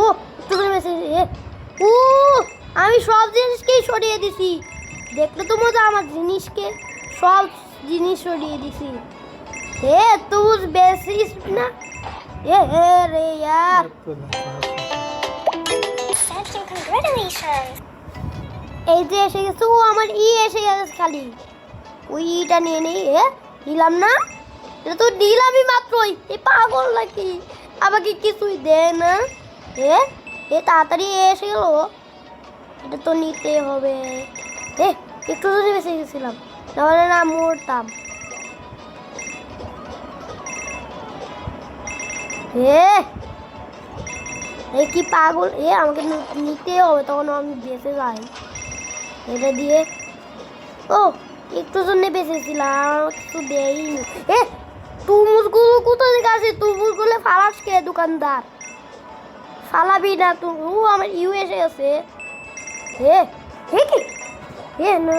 ও তুমি ও আমি সব জিনিসকেই সরিয়ে দিছি। দেখলে তো মজা আমার জিনিসকে, সব জিনিস সরিয়ে দিছি। এ তুই বেশিস না রে यार। এই যে এসে গেছে, ও আমার এসে গেছে খালি। ওই ইটা নিয়ে নেই। নিলাম না, এটা তো নিলামই মাত্রই। এই পাগল নাকি, আমাকে কিছুই দে না। তাড়াতাড়ি এসে গেল, এটা তো নিতে হবে। একটু যদি বেঁচে গেছিলাম, তাহলে না মরতাম। কি পাগল, আমাকে নিতে হবে, তখন আমি বেঁচে যাই। এটা দিয়ে ও একটু জন্য বেঁচেছিলাম, কিছু দেয়নি। তুরমুজগুলো কোথা থেকে আসে? তুরমুজগুলো ফালাস কে দোকানদার? ফালাবি না তুই। আমার এসে গেছে। কি না